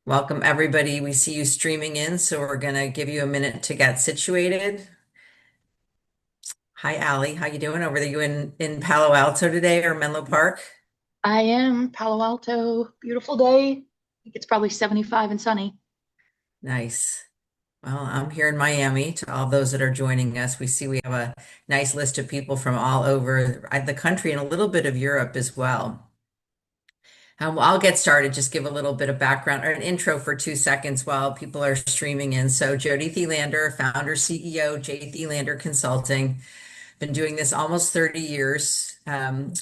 Welcome, everybody. We see you streaming in, so we're going to give you a minute to get situated. Hi, Allie. How you doing over there? You in Palo Alto today or Menlo Park? I am Palo Alto. Beautiful day. I think it's probably 75 and sunny. Nice. Well, I'm here in Miami. To all those that are joining us, we see we have a nice list of people from all over the country and a little bit of Europe as well. I'll get started, just give a little bit of background or an intro for 2 seconds while people are streaming in. So, Jody Thelander, founder, CEO, J.Thelander Consulting. Been doing this almost 30 years,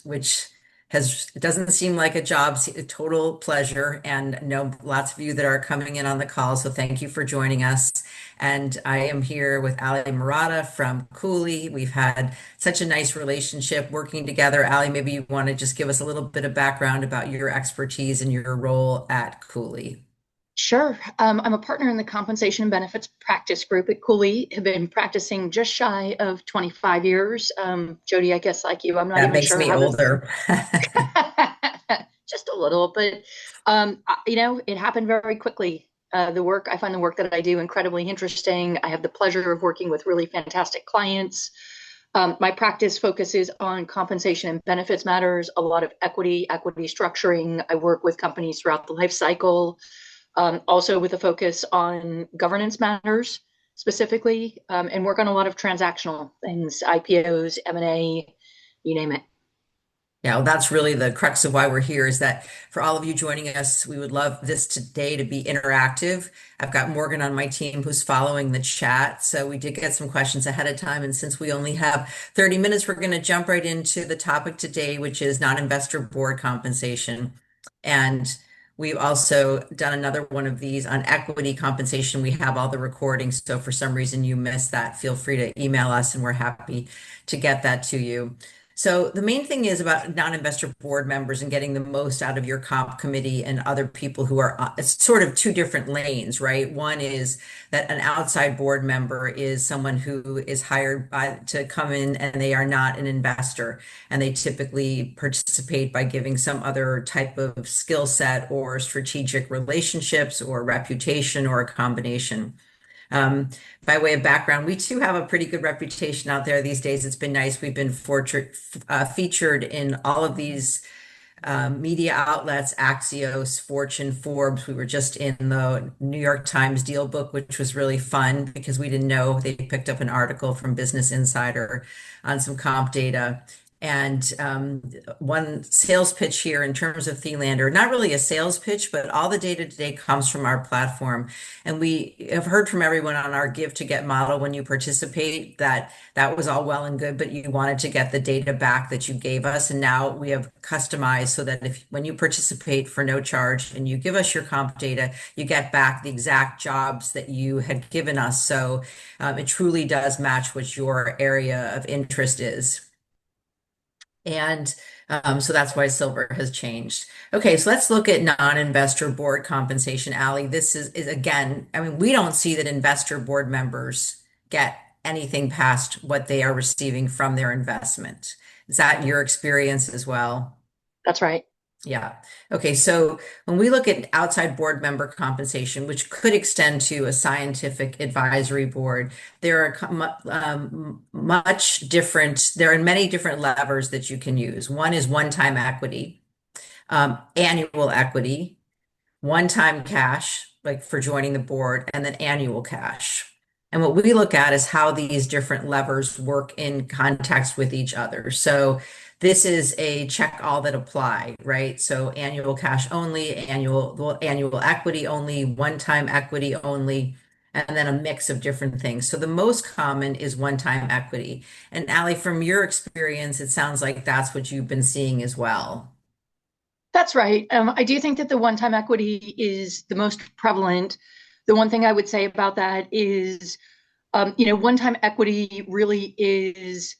which it doesn't seem like a job, a total pleasure. And know lots of you that are coming in on the call. So thank you for joining us. And I am here with Ali Murata from Cooley. We've had such a nice relationship working together. Ali, maybe you want to just give us a little bit of background about your expertise and your role at Cooley. Sure. I'm a partner in the compensation and benefits practice group at Cooley. Have been practicing just shy of 25 years. Jody, I guess like you, I'm not That even makes sure me how this older. just a little, but it happened very quickly. I find the work that I do incredibly interesting. I have the pleasure of working with really fantastic clients. My practice focuses on compensation and benefits matters, a lot of equity structuring. I work with companies throughout the life cycle, also with a focus on governance matters specifically, and work on a lot of transactional things, IPOs, M&A, you name it. Yeah, well, that's really the crux of why we're here is that for all of you joining us, we would love this today to be interactive. I've got Morgan on my team who's following the chat. So we did get some questions ahead of time. And since we only have 30 minutes, we're going to jump right into the topic today, which is non-investor board compensation. And we've also done another one of these on equity compensation. We have all the recordings. So for some reason you missed that, feel free to email us and we're happy to get that to you. So the main thing is about non-investor board members and getting the most out of your comp committee and other people who are, it's sort of two different lanes, right? One is that an outside board member is someone who is hired to come in and they are not an investor and they typically participate by giving some other type of skill set or strategic relationships or reputation or a combination. Um, by way of background, we too have a pretty good reputation out there these days. It's been nice. We've been featured in all of these media outlets, Axios, Fortune, Forbes. We were just in the New York Times Deal Book, which was really fun because we didn't know they picked up an article from Business Insider on some comp data. And one sales pitch here in terms of Thelander, not really a sales pitch, but all the data today comes from our platform. And we have heard from everyone on our Give to Get model when you participate that that was all well and good, but you wanted to get the data back that you gave us. And now we have customized so that if when you participate for no charge and you give us your comp data, you get back the exact jobs that you had given us. So it truly does match what your area of interest is. And so that's why silver has changed. Okay, so let's look at non-investor board compensation. Ali, is again, I mean, we don't see that investor board members get anything past what they are receiving from their investment. Is that your experience as well? That's right. Yeah. Okay. So when we look at outside board member compensation, which could extend to a scientific advisory board, there are much different, there are many different levers that you can use. One is one-time equity, annual equity, one-time cash, like for joining the board, and then annual cash. And what we look at is how these different levers work in context with each other. So this is a check all that apply, right? So annual cash only, annual equity only, one-time equity only, and then a mix of different things. So the most common is one-time equity. And Ali, from your experience, it sounds like that's what you've been seeing as well. That's right. I do think that the one-time equity is the most prevalent. The one thing I would say about that is, one-time equity really is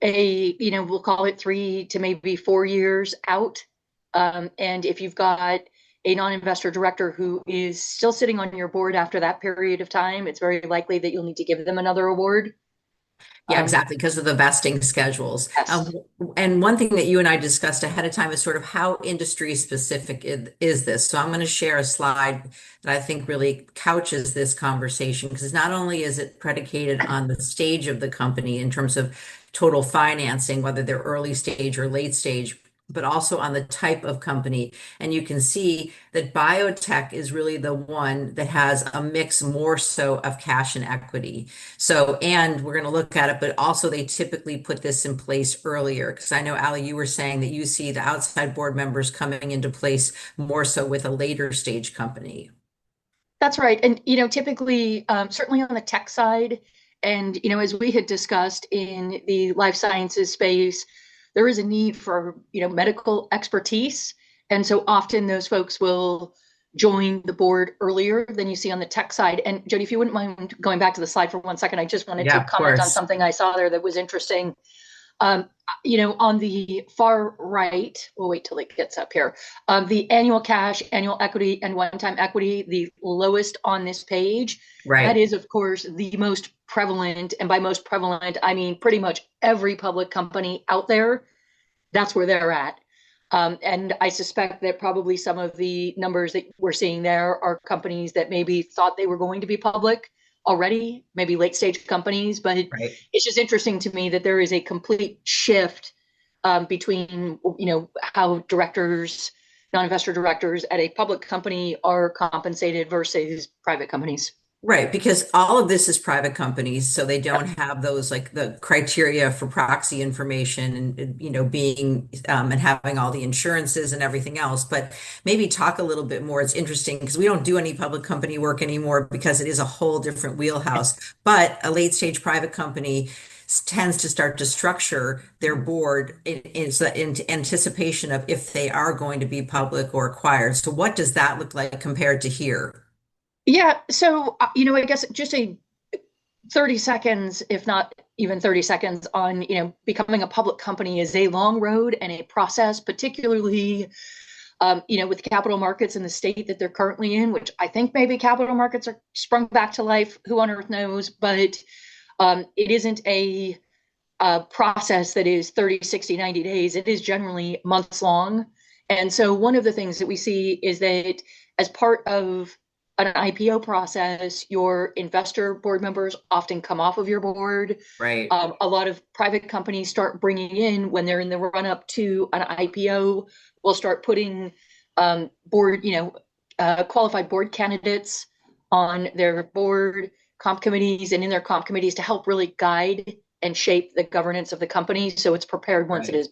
we'll call it 3 to maybe 4 years out. And if you've got a non-investor director who is still sitting on your board after that period of time, it's very likely that you'll need to give them another award. Yeah, exactly, because of the vesting schedules. Yes. And one thing that you and I discussed ahead of time is sort of how industry specific is this. So I'm going to share a slide that I think really couches this conversation because not only is it predicated on the stage of the company in terms of total financing, whether they're early stage or late stage, but also on the type of company. And you can see that biotech is really the one that has a mix more so of cash and equity. So, and we're going to look at it, but also they typically put this in place earlier. Because I know, Ali, you were saying that you see the outside board members coming into place more so with a later stage company. That's right. And, typically, certainly on the tech side, and, as we had discussed in the life sciences space, there is a need for, medical expertise. And so often those folks will join the board earlier than you see on the tech side. And Jody, if you wouldn't mind going back to the slide for one second, I just wanted Yeah, to of comment on course. something I saw there that was interesting. Um, on the far right, we'll wait till it gets up here. The annual cash, annual equity, and one-time equity, the lowest on this page. That Right. is, of course, the most prevalent. And by most prevalent, I mean pretty much every public company out there. That's where they're at. And I suspect that probably some of the numbers that we're seeing there are companies that maybe thought they were going to be public already, maybe late stage companies. But Right. it's just interesting to me that there is a complete shift between, how directors, non-investor directors at a public company are compensated versus private companies. Right, because all of this is private companies, so they don't Yep. have those like the criteria for proxy information and being and having all the insurances and everything else. But maybe talk a little bit more. It's interesting because we don't do any public company work anymore because it is a whole different wheelhouse. But a late stage private company tends to start to structure their board in anticipation of if they are going to be public or acquired. So what does that look like compared to here? Yeah. So, I guess just a 30 seconds, if not even 30 seconds, on becoming a public company is a long road and a process, particularly with capital markets in the state that they're currently in, which I think maybe capital markets are sprung back to life. Who on earth knows? But it isn't a process that is 30, 60, 90 days. It is generally months long. And so one of the things that we see is that as part of an IPO process, your investor board members often come off of your board. Right. A lot of private companies start bringing in when they're in the run up to an IPO, will start putting board, qualified board candidates on their board comp committees and in their comp committees to help really guide and shape the governance of the company so it's prepared once it Right. is.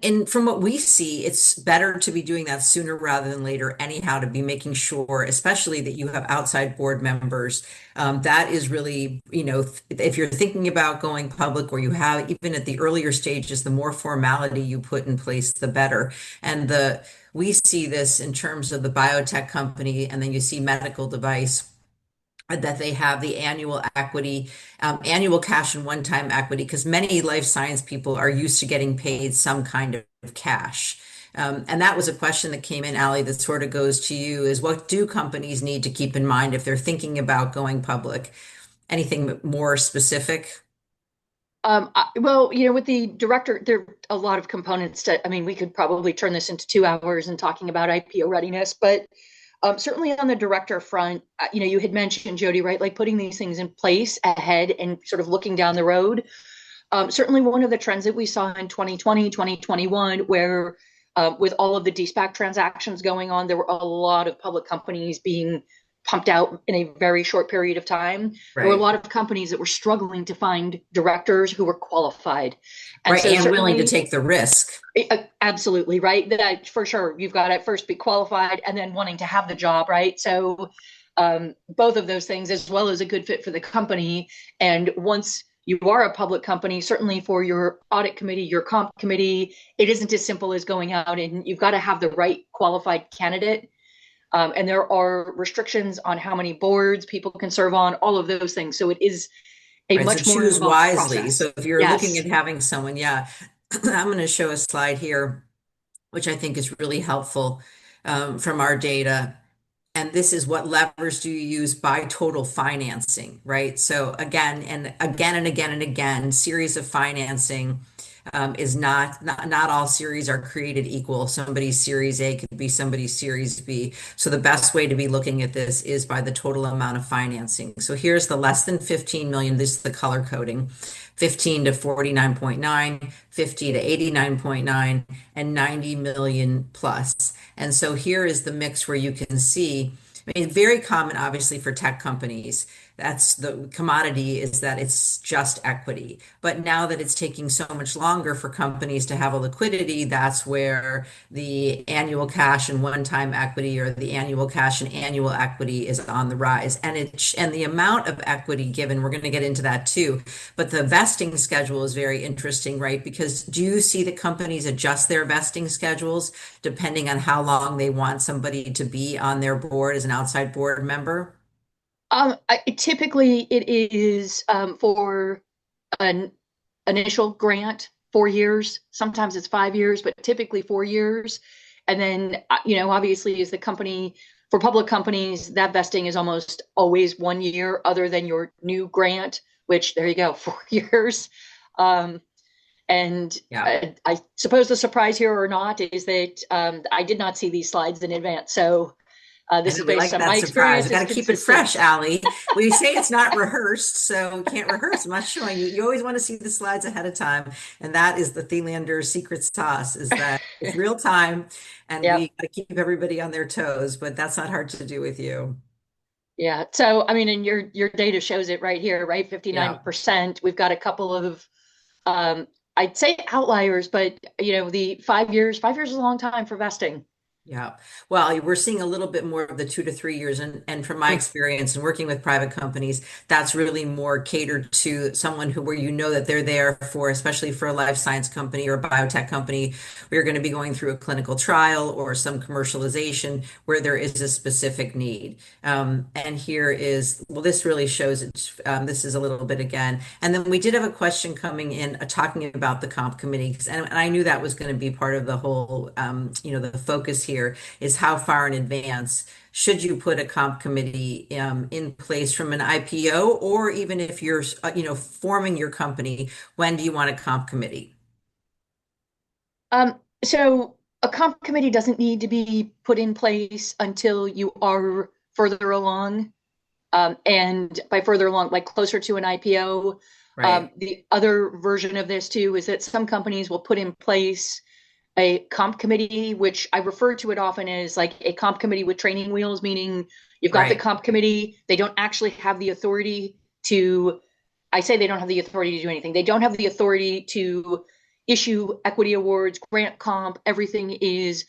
And from what we see, it's better to be doing that sooner rather than later, anyhow, to be making sure, especially that you have outside board members. That is really, if you're thinking about going public or you have, even at the earlier stages, the more formality you put in place, the better. And we see this in terms of the biotech company, and then you see medical device that they have the annual equity, annual cash and one-time equity, because many life science people are used to getting paid some kind of cash. And that was a question that came in, Ali, that sort of goes to you is what do companies need to keep in mind if they're thinking about going public? Anything more specific? Well, with the director, there are a lot of components to, I mean, we could probably turn this into 2 hours and talking about IPO readiness, but certainly on the director front, you had mentioned, Jody, right? Like putting these things in place ahead and sort of looking down the road. Certainly one of the trends that we saw in 2020, 2021, where with all of the de-SPAC transactions going on, there were a lot of public companies being pumped out in a very short period of time. There were a Right. lot of companies that were struggling to find directors who were qualified. And Right. so And willing to certainly, take the risk. absolutely, right? That for sure, you've got to first be qualified and then wanting to have the job, right? So both of those things, as well as a good fit for the company. And once you are a public company, certainly for your audit committee, your comp committee, it isn't as simple as going out and you've got to have the right qualified candidate. And there are restrictions on how many boards people can serve on, all of those things. So it is a Right. So much more choose involved wisely. process. So if you're looking Yes. at having someone, yeah, I'm going to show a slide here, which I think is really helpful from our data. And this is what levers do you use by total financing, right? So again and again and again and again, series of financing is not all series are created equal. Somebody's series A could be somebody's series B. So the best way to be looking at this is by the total amount of financing. So here's the less than 15 million. This is the color coding. 15 to 49.9, 50 to 89.9, and 90 million plus. And so here is the mix where you can see, I mean, very common, obviously, for tech companies. That's the commodity is that it's just equity. But now that it's taking so much longer for companies to have a liquidity, that's where the annual cash and one-time equity or the annual cash and annual equity is on the rise. And the amount of equity given, we're going to get into that too. But the vesting schedule is very interesting, right? Because do you see that companies adjust their vesting schedules depending on how long they want somebody to be on their board as an outside board member? Typically, it is for an initial grant, 4 years. Sometimes it's 5 years, but typically 4 years. And then, obviously, as the company for public companies, that vesting is almost always 1 year, other than your new grant, which there you go, 4 years. Um, and Yeah. I suppose the surprise here or not is that I did not see these slides in advance. So I this know is we based like on that my surprise. We experience. got It's to keep it consistent. fresh, Allie. We say it's not rehearsed, so we can't rehearse. I'm not showing you. You always want to see the slides ahead of time, and that is the Thelander secret sauce: is that it's real time, and we Yep. got to keep everybody on their toes. But that's not hard to do with you. Yeah. So, I mean, and your data shows it right here, right? Yeah. 59%. We've got a couple of, um, I'd say outliers, but the 5 years, 5 years is a long time for vesting. Yeah. Well, we're seeing a little bit more of the 2 to 3 years. And from my Mm. experience and working with private companies, that's really more catered to someone who, where you know that they're there for, especially for a life science company or a biotech company, where you're going to be going through a clinical trial or some commercialization where there is a specific need. And here is, well, this really shows it. This is a little bit again. And then we did have a question coming in talking about the comp committee, and I knew that was going to be part of the whole, the focus here is how far in advance should you put a comp committee in place from an IPO, or even if you're, forming your company, when do you want a comp committee? So a comp committee doesn't need to be put in place until you are further along. And by further along, like closer to an IPO. Right, The other version of this too is that some companies will put in place a comp committee, which I refer to it often as like a comp committee with training wheels, meaning you've got the right, comp committee. They don't actually have the authority to, I say they don't have the authority to do anything. They don't have the authority to issue equity awards, grant comp. Everything is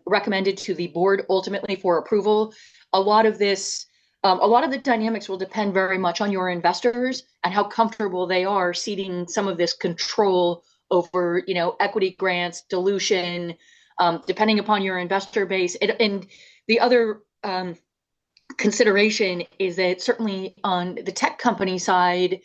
recommended to the board ultimately for approval. A lot of this, a lot of the dynamics will depend very much on your investors and how comfortable they are ceding some of this control over, equity grants, dilution, depending upon your investor base. And the other consideration is that certainly on the tech company side,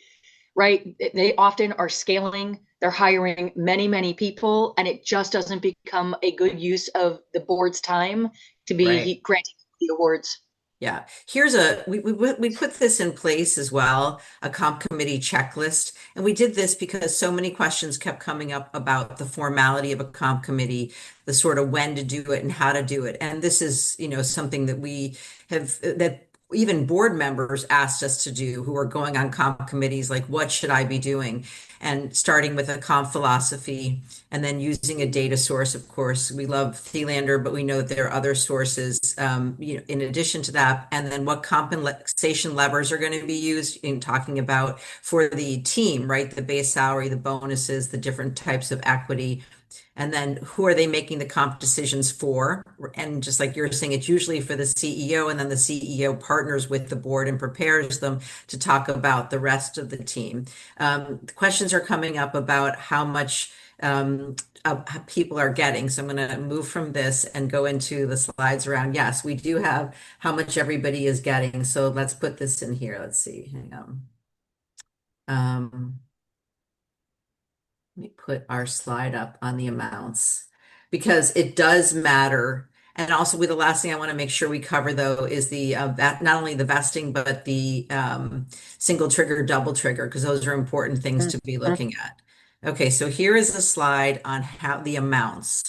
right, they often are scaling. They're hiring many, many people, and it just doesn't become a good use of the board's time to right. be granting the awards. Yeah, here's we put this in place as well, a comp committee checklist. And we did this because so many questions kept coming up about the formality of a comp committee, the sort of when to do it and how to do it. And this is, something that we have, that even board members asked us to do, who are going on comp committees, like what should I be doing? And starting with a comp philosophy and then using a data source. Of course, we love Thelander, but we know that there are other sources, in addition to that. And then what compensation levers are going to be used in talking about for the team, right? The base salary, the bonuses, the different types of equity. And then who are they making the comp decisions for? And just like you're saying, it's usually for the CEO, and then the CEO partners with the board and prepares them to talk about the rest of the team. The questions are coming up about how much people are getting. So I'm going to move from this and go into the slides around. Yes, we do have how much everybody is getting. So let's put this in here. Let's see. Hang on. Um, Let me put our slide up on the amounts because it does matter. And also, the last thing I want to make sure we cover though is the not only the vesting but the single trigger, double trigger, because those are important things to be Mhm. looking at. Okay, so here is a slide on how the amounts.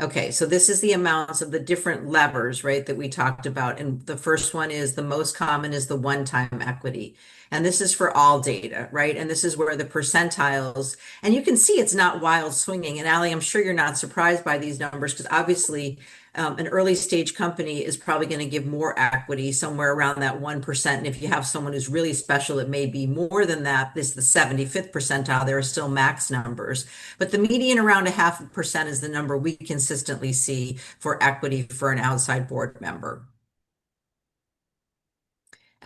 Okay, so this is the amounts of the different levers, right, that we talked about. And the first one is the most common is the one-time equity. And this is for all data, right? And this is where the percentiles, and you can see it's not wild swinging. And Allie, I'm sure you're not surprised by these numbers because obviously an early stage company is probably going to give more equity somewhere around that 1%. And if you have someone who's really special, it may be more than that. This is the 75th percentile. There are still max numbers. But the median around a 0.5% is the number we consistently see for equity for an outside board member.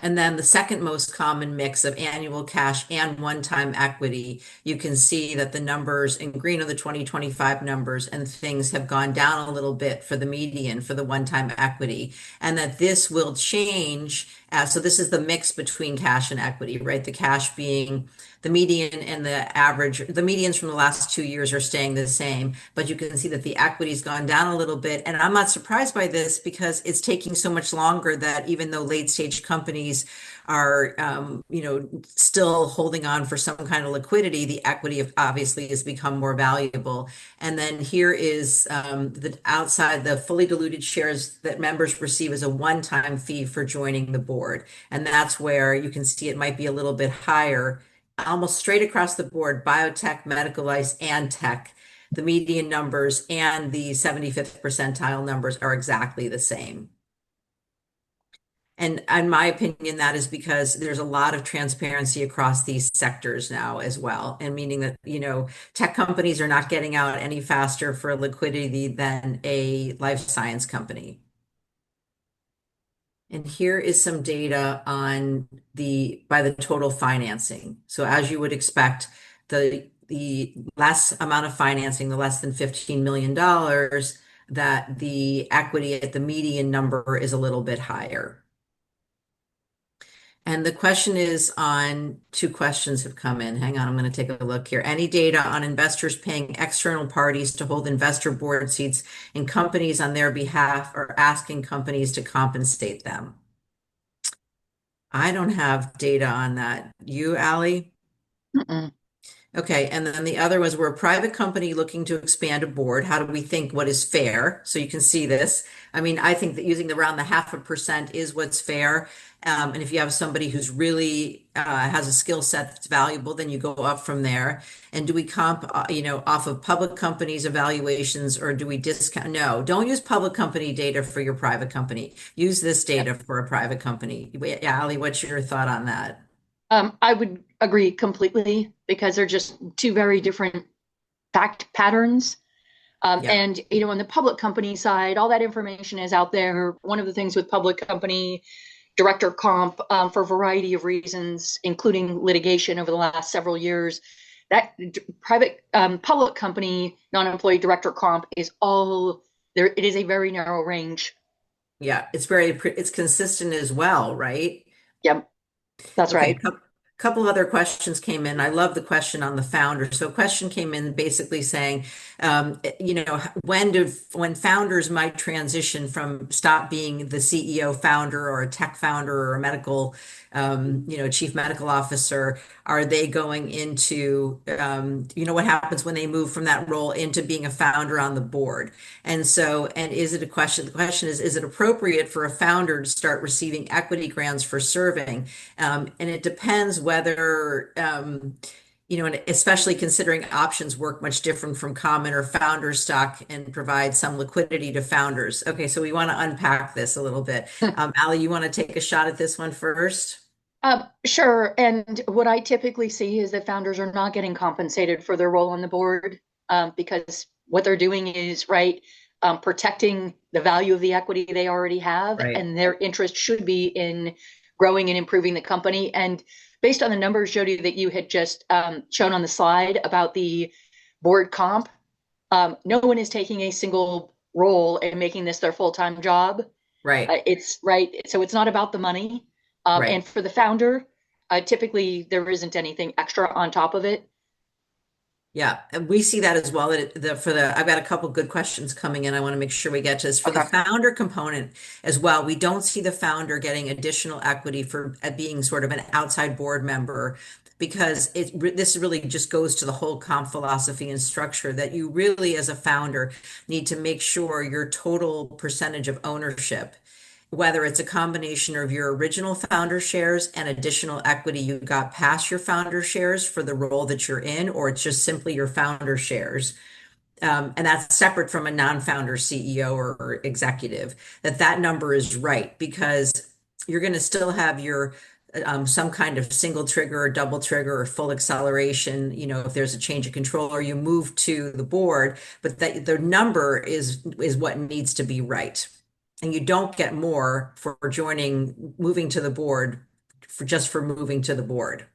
And then the second most common mix of annual cash and one-time equity, you can see that the numbers in green are the 2025 numbers and things have gone down a little bit for the median for the one-time equity. And that this will change. So this is the mix between cash and equity, right? The cash being the median and the average, the medians from the last 2 years are staying the same, but you can see that the equity's gone down a little bit. And I'm not surprised by this because it's taking so much longer that even though late stage companies are, still holding on for some kind of liquidity, the equity obviously has become more valuable. And then here is the outside, the fully diluted shares that members receive as a one-time fee for joining the board. And that's where you can see it might be a little bit higher almost straight across the board, biotech, medical device, and tech. The median numbers and the 75th percentile numbers are exactly the same. And in my opinion, that is because there's a lot of transparency across these sectors now as well. And meaning that, tech companies are not getting out any faster for liquidity than a life science company. And here is some data on by the total financing. So as you would expect, the less amount of financing, the less than $15 million, that the equity at the median number is a little bit higher. And the question is on two questions have come in. Hang on, I'm going to take a look here. Any data on investors paying external parties to hold investor board seats in companies on their behalf or asking companies to compensate them? I don't have data on that. You, Allie? Mm-mm. Okay, and then the other was we're a private company looking to expand a board. How do we think what is fair? So you can see this. I mean, I think that using around the 0.5% is what's fair. And if you have somebody who's really has a skill set that's valuable, then you go up from there. And do we comp, off of public companies' evaluations or do we discount? No, don't use public company data for your private company. Use this data for a private company. Wait, Allie, what's your thought on that? I would agree completely because they're just two very different fact patterns. Yeah, And on the public company side, all that information is out there. One of the things with public company director comp, for a variety of reasons, including litigation over the last several years, that private public company non-employee director comp is all there. It is a very narrow range. yeah, it's consistent as well, right? Yep, that's Okay, right. couple other questions came in. I love the question on the founder. So a question came in basically saying, when founders might transition from stop being the CEO founder or a tech founder or a medical, chief medical officer, are they going into, what happens when they move from that role into being a founder on the board? And so, and is it a question? The question is it appropriate for a founder to start receiving equity grants for serving? And it depends whether, and especially considering options work much different from common or founder stock and provide some liquidity to founders. Okay, so we want to unpack this a little bit. Ali, you want to take a shot at this one first? Sure. And what I typically see is that founders are not getting compensated for their role on the board, because what they're doing is right, protecting the value of the equity they already have, Right. and their interest should be in growing and improving the company. And based on the numbers, Jody, that you had just shown on the slide about the board comp, no one is taking a single role and making this their full-time job. Right. It's right. So it's not about the money. And Right. for the founder, typically there isn't anything extra on top of it. Yeah, and we see that as well. I've got a couple good questions coming in. I want to make sure we get to this. For the Okay. founder component as well, we don't see the founder getting additional equity for being sort of an outside board member because this really just goes to the whole comp philosophy and structure that you really, as a founder, need to make sure your total percentage of ownership, whether it's a combination of your original founder shares and additional equity you got past your founder shares for the role that you're in, or it's just simply your founder shares. And that's separate from a non-founder CEO or executive, that number is right because you're going to still have your some kind of single trigger or double trigger or full acceleration, if there's a change of control or you move to the board, but that the number is what needs to be right. And you don't get more for moving to the board for moving to the board.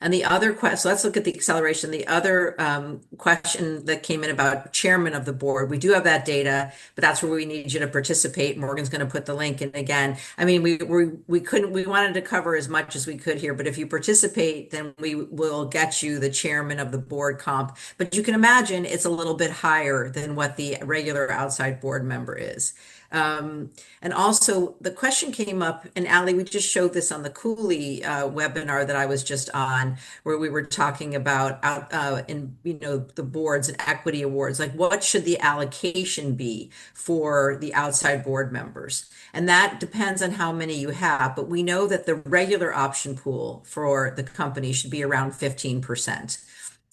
And the other question, so let's look at the acceleration. The other question that came in about chairman of the board, we do have that data, but that's where we need you to participate. Morgan's going to put the link in again. I mean, we wanted to cover as much as we could here, but if you participate, then we will get you the chairman of the board comp. But you can imagine it's a little bit higher than what the regular outside board member is. And also, the question came up, and Ali, we just showed this on the Cooley webinar that I was just on, where we were talking about the boards and equity awards, like what should the allocation be for the outside board members? And that depends on how many you have, but we know that the regular option pool for the company should be around 15%.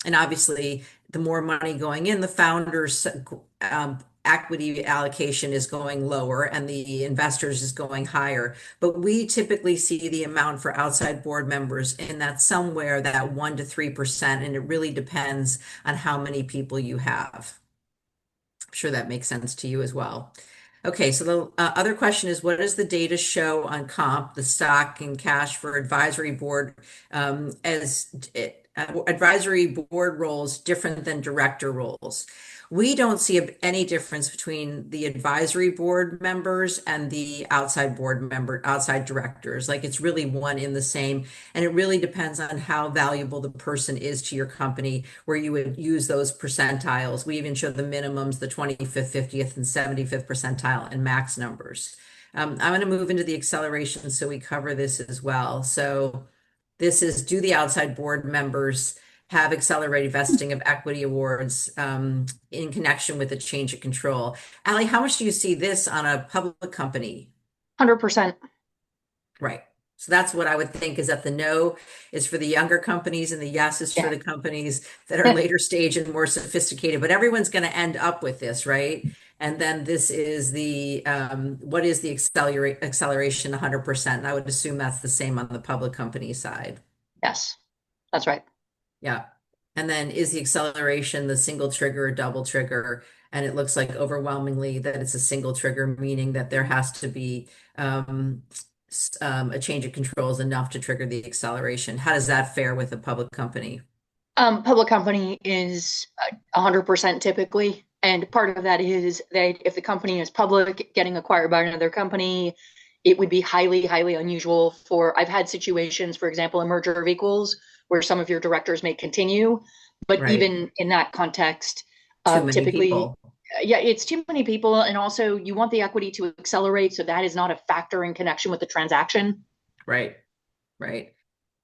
And obviously, the more money going in, the founders' equity allocation is going lower and the investors is going higher. But we typically see the amount for outside board members in that somewhere that 1 to 3%, and it really depends on how many people you have. I'm sure that makes sense to you as well. Okay, so the other question is, what does the data show on comp, the stock and cash for advisory board, advisory board roles different than director roles? We don't see any difference between the advisory board members and the outside directors. Like it's really one in the same, and it really depends on how valuable the person is to your company, where you would use those percentiles. We even show the minimums, the 25th, 50th, and 75th percentile and max numbers. I'm going to move into the acceleration so we cover this as well. So this is, do the outside board members have accelerated vesting of equity awards in connection with the change of control? Ali, how much do you see this on a public company? 100%. Right. So that's what I would think, is that the no is for the younger companies and the yes is for Yeah. the companies that are later stage and more sophisticated. But everyone's going to end up with this, right? And then this is the what is the acceleration 100%? And I would assume that's the same on the public company side. Yes, that's right. Yeah. And then is the acceleration the single trigger or double trigger? And it looks like overwhelmingly that it's a single trigger, meaning that there has to be a change of controls enough to trigger the acceleration. How does that fare with a public company? Public company is 100% typically. And part of that is that if the company is public, getting acquired by another company, it would be highly, highly unusual for, I've had situations, for example, a merger of equals, where some of your directors may continue. But Right. even in that context, Too many typically, people. yeah, it's too many people. And also, you want the equity to accelerate. So that is not a factor in connection with the transaction. Right. Right.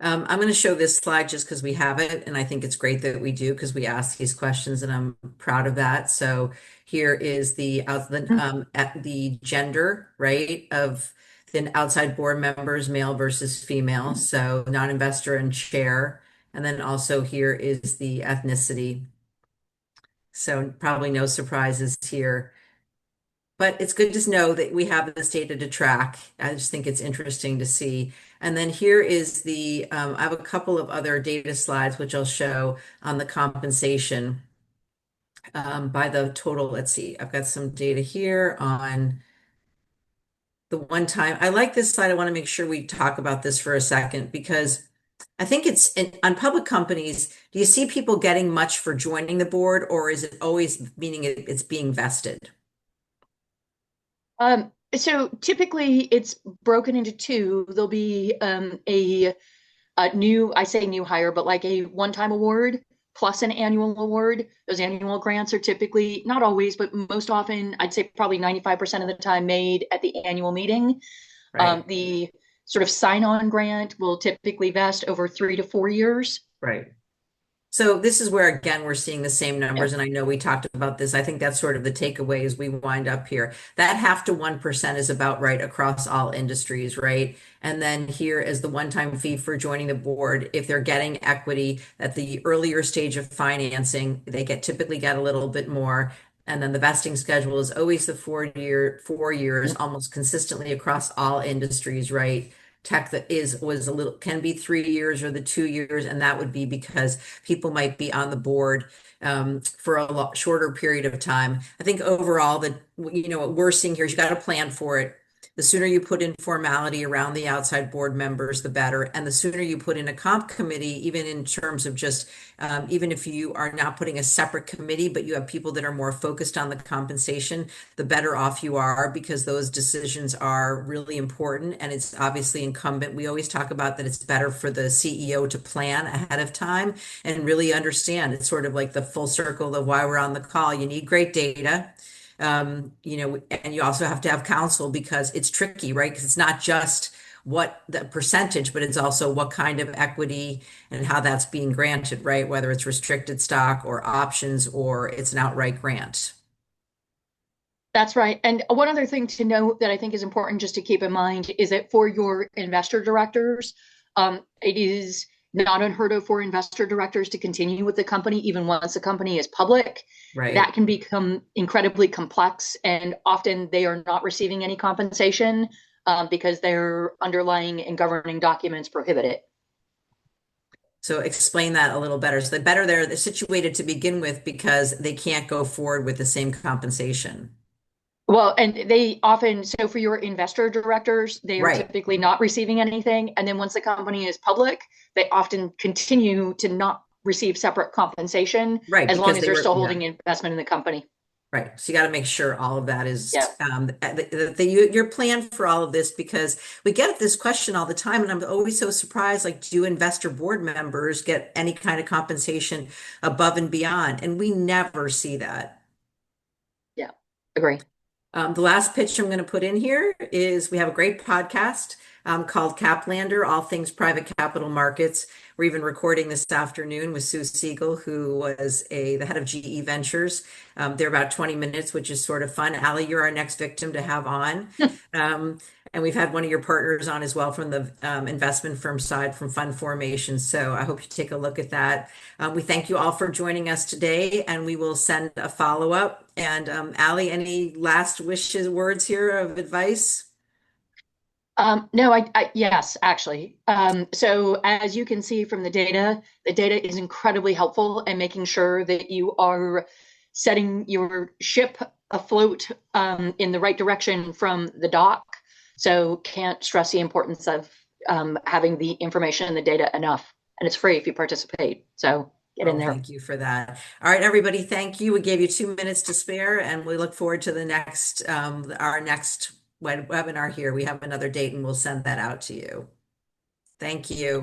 I'm going to show this slide just because we have it, and I think it's great that we do because we ask these questions, and I'm proud of that. So here is the gender, right, of the outside board members, male versus female. So non-investor and chair, and then also here is the ethnicity. So probably no surprises here. But it's good to know that we have this data to track. I just think it's interesting to see. And then here is I have a couple of other data slides, which I'll show on the compensation by the total. Let's see, I've got some data here on the one time. I like this slide. I want to make sure we talk about this for a second because I think on public companies, do you see people getting much for joining the board, or is it always meaning it's being vested? So typically it's broken into two. There'll be a I say new hire, but like a one-time award plus an annual award. Those annual grants are typically, not always, but most often, I'd say probably 95% of the time made at the annual meeting. Right. The sort of sign-on grant will typically vest over 3 to 4 years. Right. So this is where again we're seeing the same Yeah. numbers, and I know we talked about this. I think that's sort of the takeaway as we wind up here. That 0.5 to 1% is about right across all industries, right? And then here is the one-time fee for joining the board. If they're getting equity at the earlier stage of financing, they typically get a little bit more. And then the vesting schedule is always the 4 years, almost consistently across all industries, right? Tech that is was a little can be 3 years or the 2 years, and that would be because people might be on the board for a lot shorter period of time. I think overall that what we're seeing here is you got to plan for it. The sooner you put in formality around the outside board members, the better. And the sooner you put in a comp committee, even in terms of just even if you are not putting a separate committee, but you have people that are more focused on the compensation, the better off you are because those decisions are really important. And it's obviously incumbent. We always talk about that it's better for the CEO to plan ahead of time and really understand. It's sort of like the full circle of why we're on the call. You need great data. And you also have to have counsel because it's tricky, right? Because it's not just what the percentage, but it's also what kind of equity and how that's being granted, right? Whether it's restricted stock or options or it's an outright grant. That's right. And one other thing to note that I think is important just to keep in mind is that for your investor directors, it is not unheard of for investor directors to continue with the company even once the company is public. That Right. can become incredibly complex, and often they are not receiving any compensation because their underlying and governing documents prohibit it. So explain that a little better. So they're situated to begin with because they can't go forward with the same compensation. Well, and they often, so for your investor directors, they are Right. typically not receiving anything. And then once the company is public, they often continue to not receive separate compensation Right. as long Because as they they're were, still yeah. holding investment in the company. Right. So you got to make sure all of that Yeah. is your plan for all of this because we get this question all the time, and I'm always so surprised. Like, do investor board members get any kind of compensation above and beyond? And we never see that. Yeah. Agree. The last pitch I'm going to put in here is we have a great podcast called Caplander, All Things Private Capital Markets. We're even recording this afternoon with Sue Siegel, who was the head of GE Ventures. They're about 20 minutes, which is sort of fun. Allie, you're our next victim to have on. Um, and we've had one of your partners on as well from the investment firm side from fund formation. So I hope you take a look at that. We thank you all for joining us today, and we will send a follow-up. And Allie, any last wishes, words here of advice? No, yes, actually. So as you can see from the data is incredibly helpful in making sure that you are setting your ship afloat in the right direction from the dock. So can't stress the importance of having the information and the data enough. And it's free if you participate. So get in Oh, there. thank you for that. All right, everybody, thank you. We gave you 2 minutes to spare, and we look forward to our next webinar here. We have another date, and we'll send that out to you. Thank you.